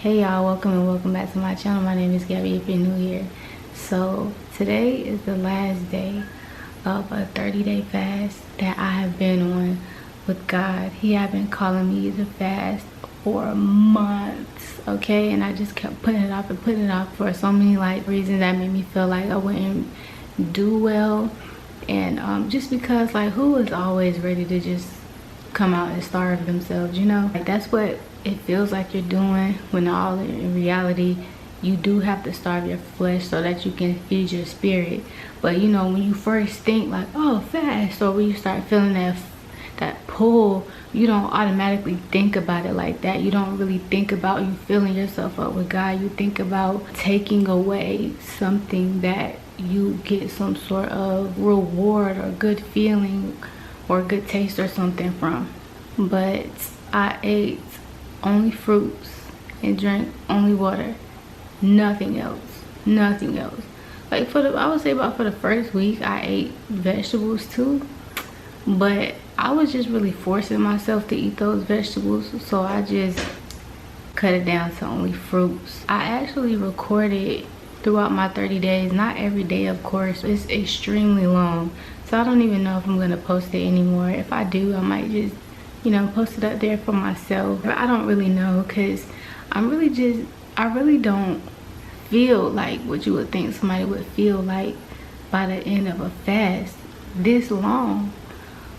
Hey y'all, welcome and welcome back to my channel. My name is Gabby if you're new here. So today is the last day of a 30-day fast that I have been on with God. He had been calling me to fast for months, okay? And I just kept putting it off and putting it off for so many reasons that made me feel like I wouldn't do well. And just because who is always ready to just come out and starve themselves, you know? That's what it feels like you're doing, when all in reality you do have to starve your flesh so that you can feed your spirit. But you know, when you first think oh, fast, or when you start feeling that pull, you don't automatically think about it like that. You don't really think about you filling yourself up with God. You think about taking away something that you get some sort of reward or good feeling or good taste or something from. But I ate only fruits and drank only water, nothing else. I would say about for the first week I ate vegetables too, but I was just really forcing myself to eat those vegetables, so I just cut it down to only fruits. I actually recorded throughout my 30 days, not every day of course. It's extremely long, so I don't even know if I'm gonna post it anymore. If I do, I might just post it up there for myself. But I don't really know, because I really don't feel like what you would think somebody would feel like by the end of a fast this long,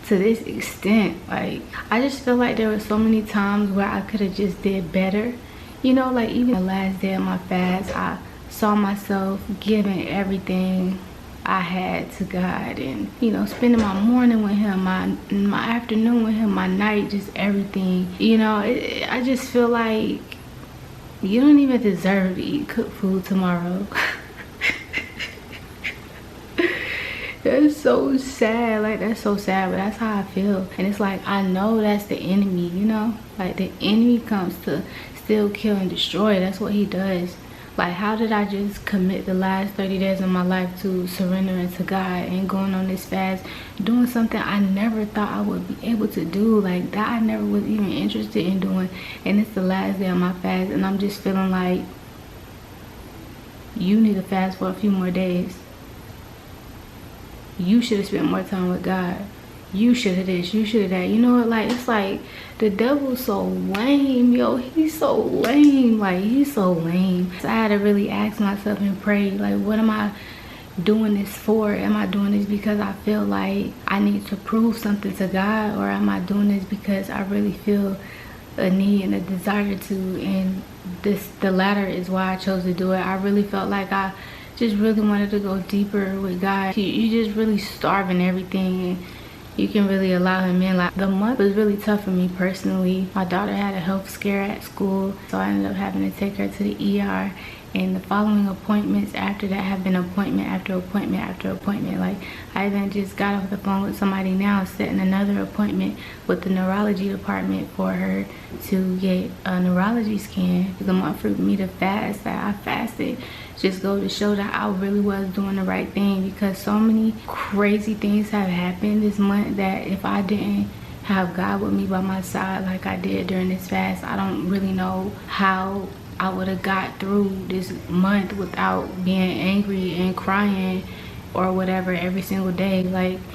to this extent. I just feel like there were so many times where I could have just did better, even the last day of my fast, I saw myself giving everything I had to God, and spending my morning with him, my afternoon with him, my night, just everything. I just feel like you don't even deserve to eat cooked food tomorrow. That's so sad. That's so sad, but that's how I feel. And it's I know that's the enemy, the enemy comes to steal, kill, and destroy. That's what he does. How did I just commit the last 30 days of my life to surrendering to God and going on this fast, doing something I never thought I would be able to do, that I never was even interested in doing, and it's the last day of my fast, and I'm just feeling like you need to fast for a few more days. You should have spent more time with God. You should have this, you should have that. You know what, it's the devil's so lame, yo. He's so lame, he's so lame. So I had to really ask myself and pray, what am I doing this for? Am I doing this because I feel like I need to prove something to God, or am I doing this because I really feel a need and a desire to? And the latter is why I chose to do it. I really felt like I just really wanted to go deeper with God. You just really starving everything, and you can really allow him in. The month was really tough for me personally. My daughter had a health scare at school, so I ended up having to take her to the ER. And the following appointments after that have been appointment after appointment after appointment. I even just got off the phone with somebody now, setting another appointment with the neurology department for her to get a neurology scan. The month for me to fast that I fasted just go to show that I really was doing the right thing, because so many crazy things have happened this month that if I didn't have God with me by my side like I did during this fast, I don't really know how I would have got through this month without being angry and crying or whatever every single day.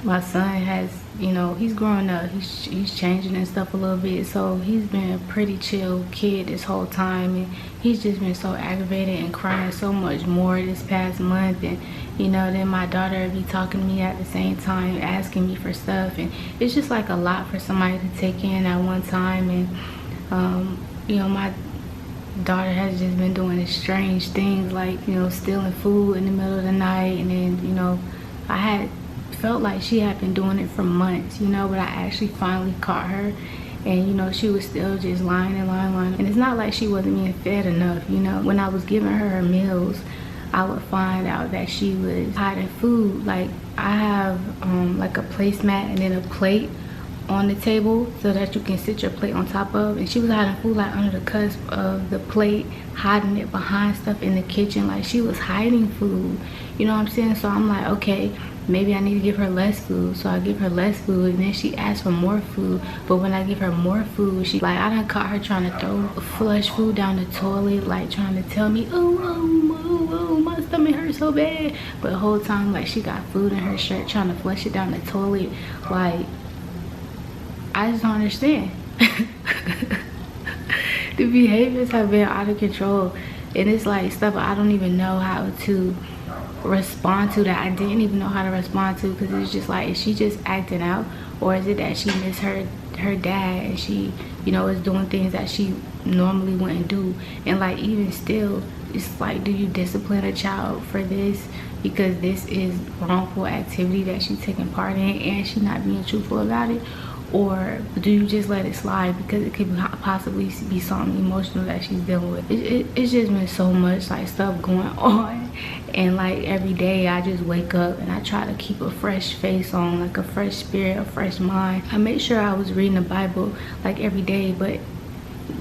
My son has, he's growing up, he's changing and stuff a little bit, so he's been a pretty chill kid this whole time, and he's just been so aggravated and crying so much more this past month. And then my daughter would be talking to me at the same time, asking me for stuff, and it's just a lot for somebody to take in at one time. And my daughter has just been doing these strange things, stealing food in the middle of the night. And then I had felt like she had been doing it for months, but I actually finally caught her, and she was still just lying. And it's not like she wasn't being fed enough. When I was giving her meals, I would find out that she was hiding food. I have a placemat and then a plate on the table so that you can sit your plate on top of, and she was hiding food under the cusp of the plate, hiding it behind stuff in the kitchen. She was hiding food, you know what I'm saying? So I'm okay, maybe I need to give her less food. So I give her less food, and then she asks for more food. But when I give her more food, she like, I done caught her trying to flush food down the toilet, like trying to tell me, oh, my stomach hurts so bad. But the whole time, like, she got food in her shirt trying to flush it down the toilet. Like, I just don't understand. The behaviors have been out of control, and it's like stuff I don't even know how to respond to, that I didn't even know how to respond to, because it's just like, is she just acting out, or is it that she missed her dad and she, you know, is doing things that she normally wouldn't do? And like, even still, it's like, do you discipline a child for this because this is wrongful activity that she's taking part in and she's not being truthful about it? Or do you just let it slide because it could possibly be something emotional that she's dealing with? It's just been so much like stuff going on, and like every day I just wake up and I try to keep a fresh face on, like a fresh spirit, a fresh mind. I made sure I was reading the Bible like every day, but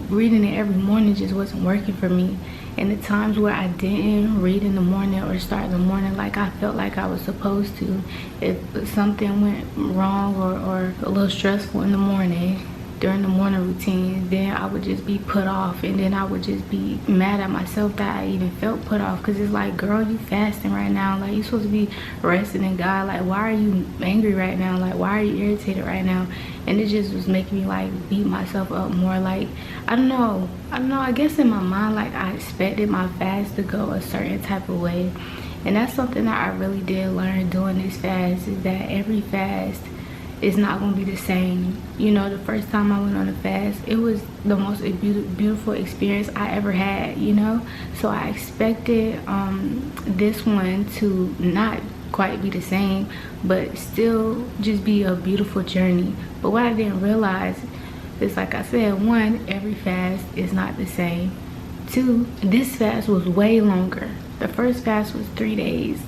reading it every morning just wasn't working for me. And the times where I didn't read in the morning or start in the morning like I felt like I was supposed to, if something went wrong or a little stressful in the morning, during the morning routine, then I would just be put off, and then I would just be mad at myself that I even felt put off, because it's like, girl, you fasting right now, like, you supposed to be resting in God, like, why are you angry right now, like, why are you irritated right now? And it just was making me like beat myself up more. Like, I don't know, I guess in my mind, like, I expected my fast to go a certain type of way, and that's something that I really did learn doing this fast, is that every fast is not going to be the same. You know, the first time I went on a fast, it was the most beautiful experience I ever had, you know? So I expected this one to not quite be the same, but still just be a beautiful journey. But what I didn't realize is, like I said, one, every fast is not the same. Two, this fast was way longer. The first fast was 3 days.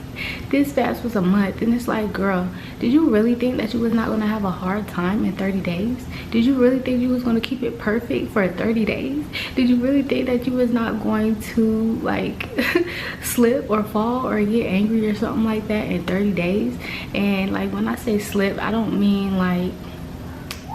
This fast was a month. And it's like, girl, did you really think that you was not going to have a hard time in 30 days? Did you really think you was going to keep it perfect for 30 days? Did you really think that you was not going to like slip or fall or get angry or something like that in 30 days? And like, when I say slip, I don't mean like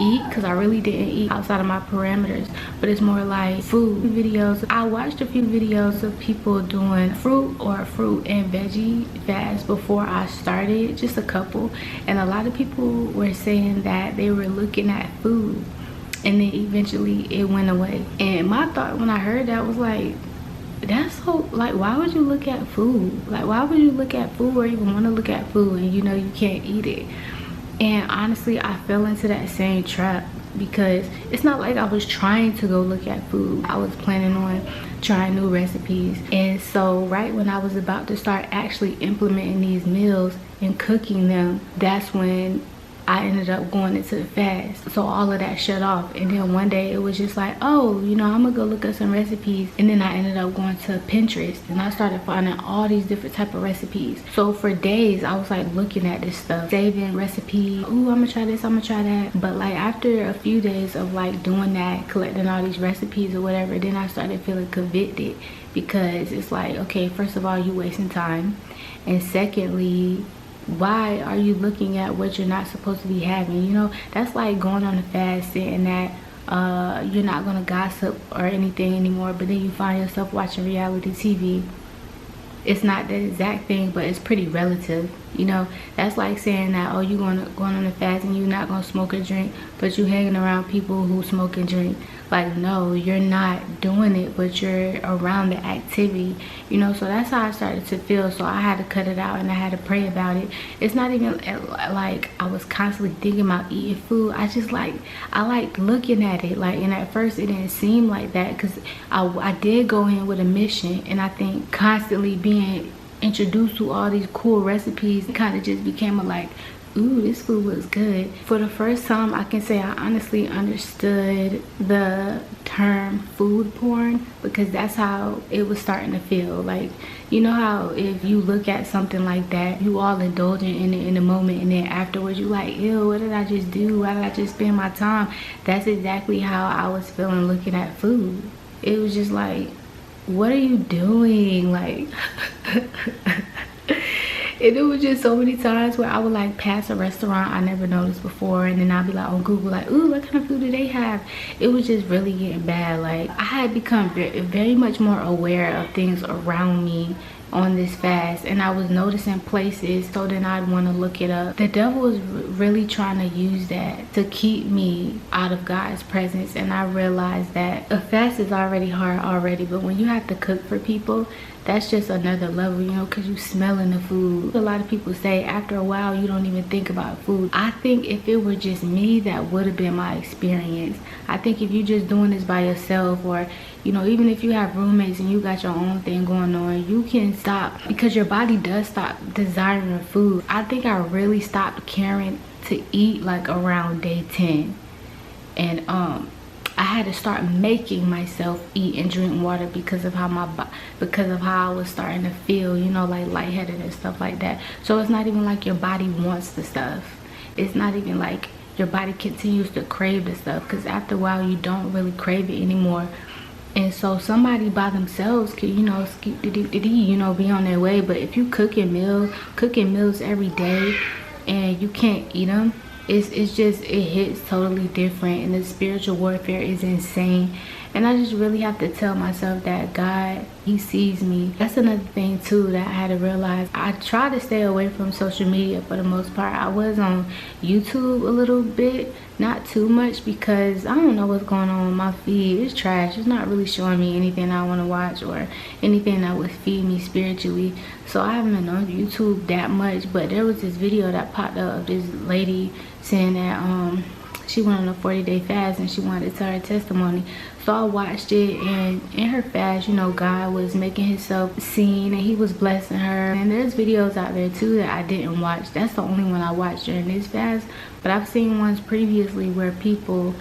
eat, because I really didn't eat outside of my parameters, but it's more like food videos. I watched a few videos of people doing fruit and veggie fast before I started, just a couple, and a lot of people were saying that they were looking at food and then eventually it went away. And my thought when I heard that was like, that's so, like, why would you look at food? Like, why would you look at food or even want to look at food and you know you can't eat it? And honestly, I fell into that same trap, because it's not like I was trying to go look at food. I was planning on trying new recipes. And so right when I was about to start actually implementing these meals and cooking them, that's when I ended up going into the fast. So all of that shut off, and then one day it was just like, oh, you know, I'm gonna go look at some recipes. And then I ended up going to Pinterest and I started finding all these different type of recipes. So for days I was like looking at this stuff, saving recipes. Ooh, I'm gonna try this, I'm gonna try that. But like after a few days of like doing that, collecting all these recipes or whatever, then I started feeling convicted, because it's like, okay, first of all, you wasting time, and secondly, why are you looking at what you're not supposed to be having? You know, that's like going on a fast saying that you're not gonna gossip or anything anymore, but then you find yourself watching reality TV. It's not the exact thing, but it's pretty relative. You know, that's like saying that, oh, you're going on a fast and you're not gonna smoke or drink, but you hanging around people who smoke and drink. Like, no, you're not doing it, but you're around the activity, you know. So that's how I started to feel. So I had to cut it out and I had to pray about it. It's not even like I was constantly thinking about eating food. I just like, I like looking at it, like, and at first it didn't seem like that, because I did go in with a mission, and I think constantly being introduced to all these cool recipes kind of just became a like, ooh, this food was good. For the first time, I can say I honestly understood the term food porn, because that's how it was starting to feel. Like, you know how if you look at something like that, you all indulgent in it in the moment, and then afterwards you like, ew, what did I just do? Why did I just spend my time? That's exactly how I was feeling looking at food. It was just like, what are you doing? Like, And it was just so many times where I would like pass a restaurant I never noticed before, and then I'd be like on Google like, ooh, what kind of food do they have? It was just really getting bad. Like I had become very much more aware of things around me on this fast, and I was noticing places, so then I'd want to look it up. The devil is really trying to use that to keep me out of God's presence, and I realized that a fast is already hard already, but when you have to cook for people, that's just another level, you know, because you smelling the food. A lot of people say after a while you don't even think about food. I think if it were just me, that would have been my experience. I think if you're just doing this by yourself, or you know, even if you have roommates and you got your own thing going on, you can stop, because your body does stop desiring food. I think I really stopped caring to eat like around day 10, and I had to start making myself eat and drink water because of how I was starting to feel, you know, like lightheaded and stuff like that. So it's not even like your body wants the stuff. It's not even like your body continues to crave the stuff, because after a while you don't really crave it anymore. And so somebody by themselves could, you know, you know, be on their way. But if you cooking meals every day and you can't eat them, it's just, it hits totally different, and the spiritual warfare is insane. And I just really have to tell myself that God, he sees me. That's another thing too that I had to realize. I try to stay away from social media for the most part. I was on YouTube a little bit, not too much, because I don't know what's going on with my feed. It's trash. It's not really showing me anything I want to watch or anything that would feed me spiritually. So I haven't been on YouTube that much. But there was this video that popped up of this lady saying that she went on a 40-day fast and she wanted to tell her testimony. So I watched it, and in her fast, you know, God was making himself seen and he was blessing her. And there's videos out there too that I didn't watch. That's the only one I watched during this fast. But I've seen ones previously where people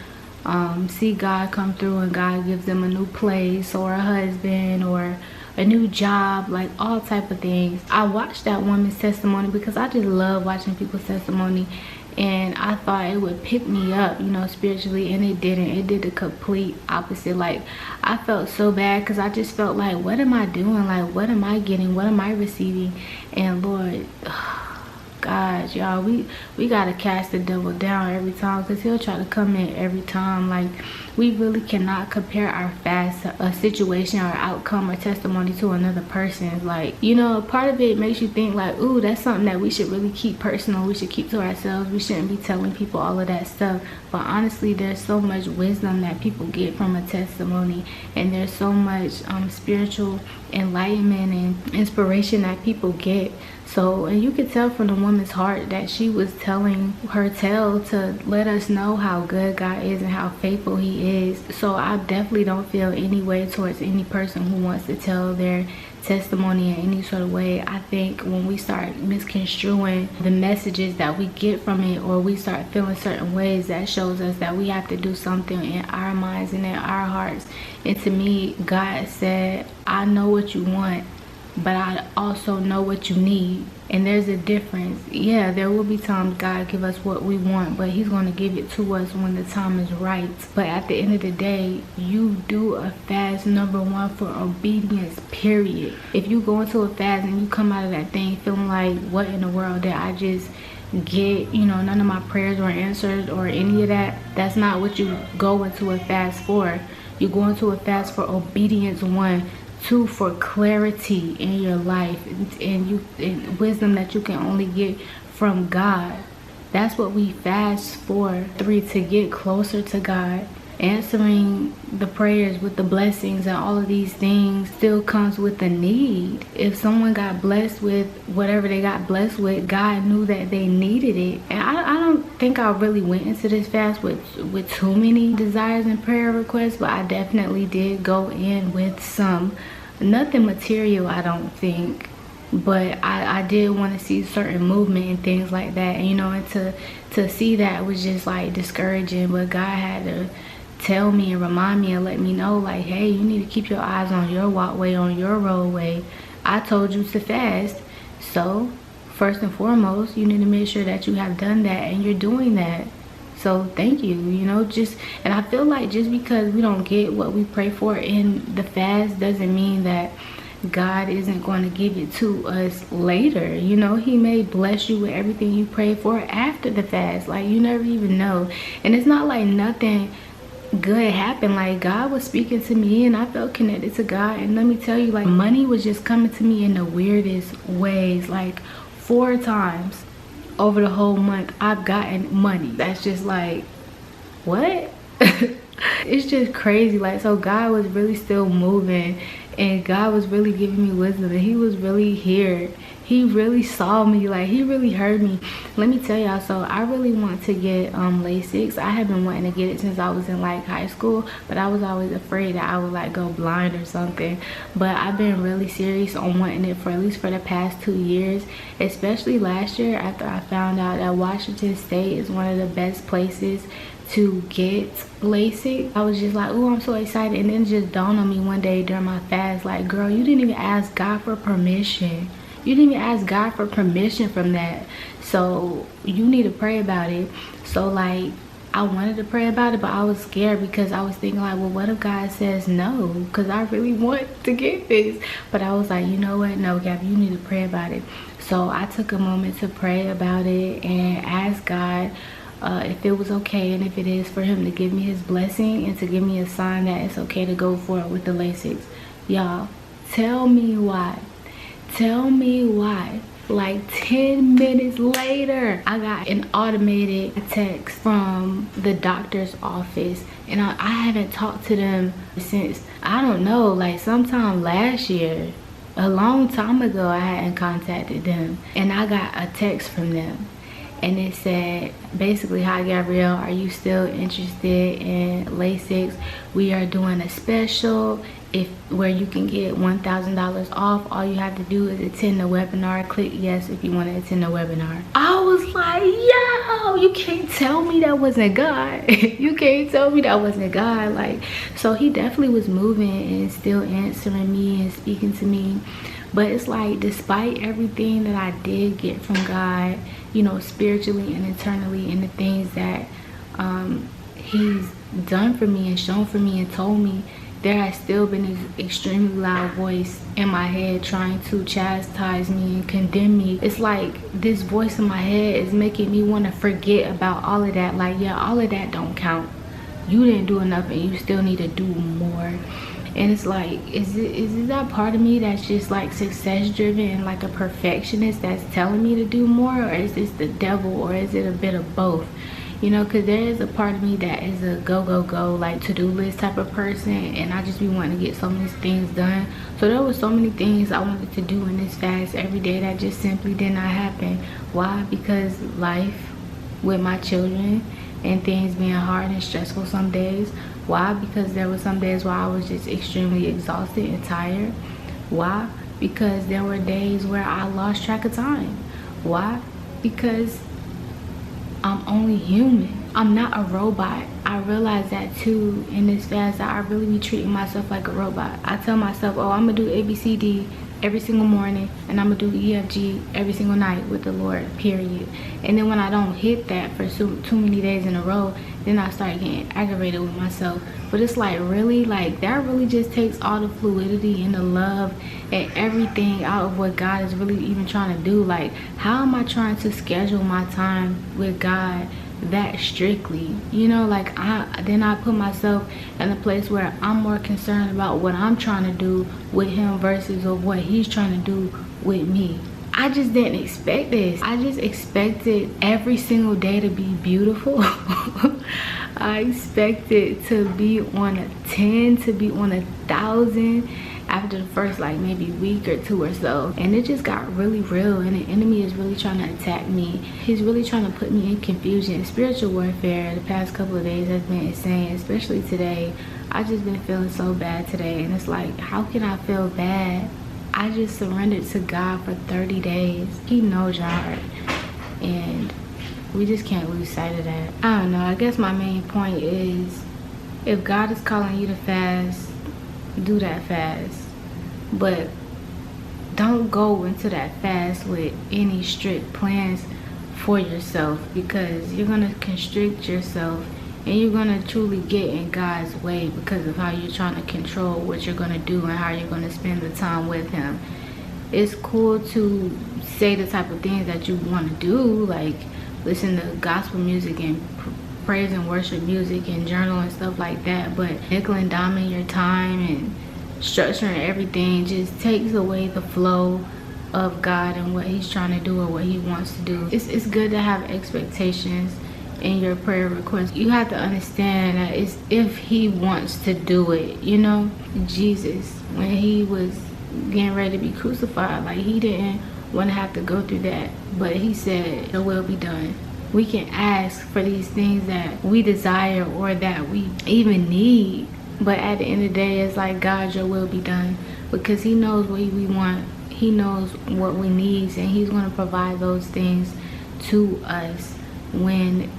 see God come through and God gives them a new place or a husband or a new job, like all type of things. I watched that woman's testimony because I just love watching people's testimony, and I thought it would pick me up, you know, spiritually, and it didn't. It did the complete opposite. Like I felt so bad because I just felt like, what am I doing? Like, what am I getting? What am I receiving? And Lord, God, y'all, we gotta cast the devil down every time, because he'll try to come in every time. Like, we really cannot compare our fast to a situation or outcome or testimony to another person's. Like, you know, part of it makes you think like, ooh, that's something that we should really keep personal. We should keep to ourselves. We shouldn't be telling people all of that stuff. But honestly, there's so much wisdom that people get from a testimony, and there's so much spiritual enlightenment and inspiration that people get. So, and you could tell from the woman's heart that she was telling her tale to let us know how good God is and how faithful he is. So I definitely don't feel any way towards any person who wants to tell their testimony in any sort of way. I think when we start misconstruing the messages that we get from it, or we start feeling certain ways, that shows us that we have to do something in our minds and in our hearts. And to me, God said, I know what you want, but I also know what you need. And there's a difference. Yeah, there will be times God give us what we want, but he's going to give it to us when the time is right. But at the end of the day, you do a fast, number one, for obedience, period. If you go into a fast and you come out of that thing feeling like, what in the world did I just get? You know, none of my prayers were answered or any of that. That's not what you go into a fast for. You go into a fast for obedience, one. 2, for clarity in your life, and wisdom that you can only get from God. That's what we fast for. 3, to get closer to God. Answering the prayers with the blessings and all of these things still comes with the need. If someone got blessed with whatever they got blessed with, God knew that they needed it. And I don't think I really went into this fast with too many desires and prayer requests, but I definitely did go in with some. Nothing material, I don't think, but I did want to see certain movement and things like that. And you know, and to see that was just like discouraging. But God had to tell me and remind me and let me know, like, hey, you need to keep your eyes on your walkway, on your roadway. I told you to fast, so first and foremost, you need to make sure that you have done that and you're doing that. So thank you, you know, and I feel like just because we don't get what we pray for in the fast doesn't mean that God isn't going to give it to us later. You know, he may bless you with everything you pray for after the fast. Like, you never even know. And it's not like nothing good happened. Like, God was speaking to me and I felt connected to God. And let me tell you, like, money was just coming to me in the weirdest ways. Like 4 times over the whole month I've gotten money. That's just like, what? It's just crazy. Like, so God was really still moving, and God was really giving me wisdom, and he was really here. He really saw me, like he really heard me. Let me tell y'all, so I really want to get LASIK. I have been wanting to get it since I was in like high school, but I was always afraid that I would like go blind or something. But I've been really serious on wanting it for at least for the past 2 years, especially last year after I found out that Washington State is one of the best places to get LASIK. I was just like, oh, I'm so excited. And then it just dawned on me one day during my fast, like, girl, you didn't even ask God for permission. You didn't even ask God for permission from that. So you need to pray about it. So like, I wanted to pray about it, but I was scared because I was thinking like, well, what if God says no? Because I really want to get this. But I was like, you know what? No, Gabby, you need to pray about it. So I took a moment to pray about it and ask God if it was okay, and if it is, for him to give me his blessing and to give me a sign that it's okay to go for it with the LASIK. Y'all, tell me why. Tell me why. Like 10 minutes later, I got an automated text from the doctor's office, and I haven't talked to them since, I don't know, like sometime last year. A long time ago I hadn't contacted them, and I got a text from them. And it said basically, hi Gabrielle, are you still interested in LASIK? We are doing a special where you can get $1,000 off. All you have to do is attend the webinar. Click yes if you want to attend the webinar. I was like, yo, you can't tell me that wasn't God. You can't tell me that wasn't God. Like, so he definitely was moving and still answering me and speaking to me. But it's like, despite everything that I did get from God, you know, spiritually and internally, and the things that he's done for me and shown for me and told me, there has still been this extremely loud voice in my head trying to chastise me and condemn me. It's like this voice in my head is making me want to forget about all of that. Like, yeah, all of that don't count. You didn't do enough and you still need to do more. And it's like, is it that part of me that's just like success driven and like a perfectionist that's telling me to do more? Or is this the devil? Or is it a bit of both? You know, because there is a part of me that is a go, like to-do list type of person, and I just be wanting to get so many things done. So there was so many things I wanted to do in this fast every day that just simply did not happen. Why? Because life with my children and things being hard and stressful some days. Why? Because there were some days where I was just extremely exhausted and tired. Why? Because there were days where I lost track of time. Why? Because I'm only human. I'm not a robot. I realize that too in this fast, that I really be treating myself like a robot. I tell myself, oh, I'm gonna do ABCD every single morning, and I'm gonna do EFG every single night with the Lord, period. And then when I don't hit that for too many days in a row, then I start getting aggravated with myself. But it's like, really, like that really just takes all the fluidity and the love and everything out of what God is really even trying to do. Like, how am I trying to schedule my time with God that strictly? You know, like then I put myself in a place where I'm more concerned about what I'm trying to do with him versus of what he's trying to do with me. I just didn't expect this. I just expected every single day to be beautiful. I expected to be on a 10, to be on 1,000 after the first like maybe week or two or so. And it just got really real, and the enemy is really trying to attack me. He's really trying to put me in confusion. Spiritual warfare the past couple of days has been insane, especially today. I just been feeling so bad today, and it's like, how can I feel bad? I just surrendered to God for 30 days. He knows your heart, and we just can't lose sight of that. I don't know, I guess my main point is, if God is calling you to fast, do that fast. But don't go into that fast with any strict plans for yourself, because you're gonna constrict yourself and you're gonna truly get in God's way because of how you're trying to control what you're gonna do and how you're gonna spend the time with him. It's cool to say the type of things that you want to do, like listen to gospel music and praise and worship music and journal and stuff like that, but nickel and diming your time and structuring everything just takes away the flow of God and what he's trying to do or what he wants to do. It's good to have expectations in your prayer request. You have to understand that it's if he wants to do it. You know, Jesus, when he was getting ready to be crucified, like he didn't want to have to go through that, but he said your will be done. We can ask for these things that we desire or that we even need, but at the end of the day, it's like, God, your will be done, because he knows what we want, he knows what we need, and he's going to provide those things to us when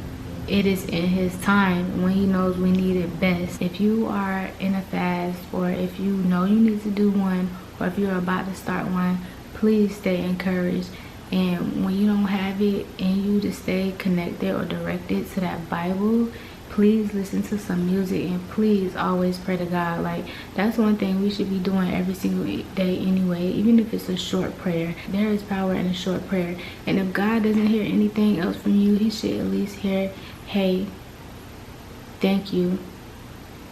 it is in his time, when he knows we need it best. If you are in a fast, or if you know you need to do one, or if you're about to start one, please stay encouraged. And when you don't have it and you just stay connected or directed to that Bible, please listen to some music, and please always pray to God. Like, that's one thing we should be doing every single day anyway, even if it's a short prayer. There is power in a short prayer, and if God doesn't hear anything else from you, he should at least hear, hey, thank you,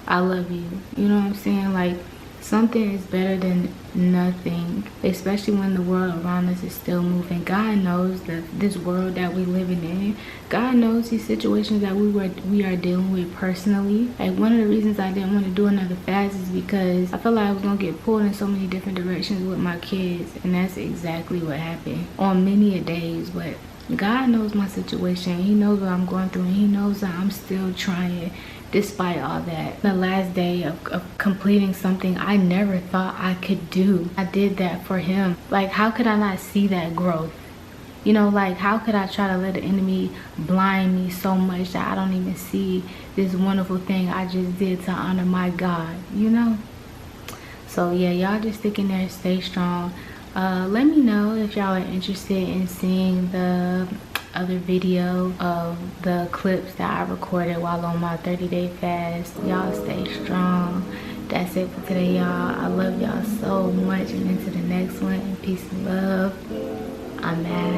I love you. You know what I'm saying? Like, something is better than nothing, especially when the world around us is still moving. God knows that this world that we living in, God knows these situations that we are dealing with personally. Like, one of the reasons I didn't want to do another fast is because I felt like I was gonna get pulled in so many different directions with my kids, and that's exactly what happened on many a days. But God knows my situation, he knows what I'm going through, and he knows that I'm still trying despite all that. The last day of completing something I never thought I could do, I did that for him. Like, how could I not see that growth? You know, like, how could I try to let the enemy blind me so much that I don't even see this wonderful thing I just did to honor my God, you know? So yeah, y'all just stick in there, stay strong. Let me know if y'all are interested in seeing the other video of the clips that I recorded while on my 30-day fast. Y'all stay strong. That's it for today, y'all. I love y'all so much, and into the next one. Peace and love. I'm out.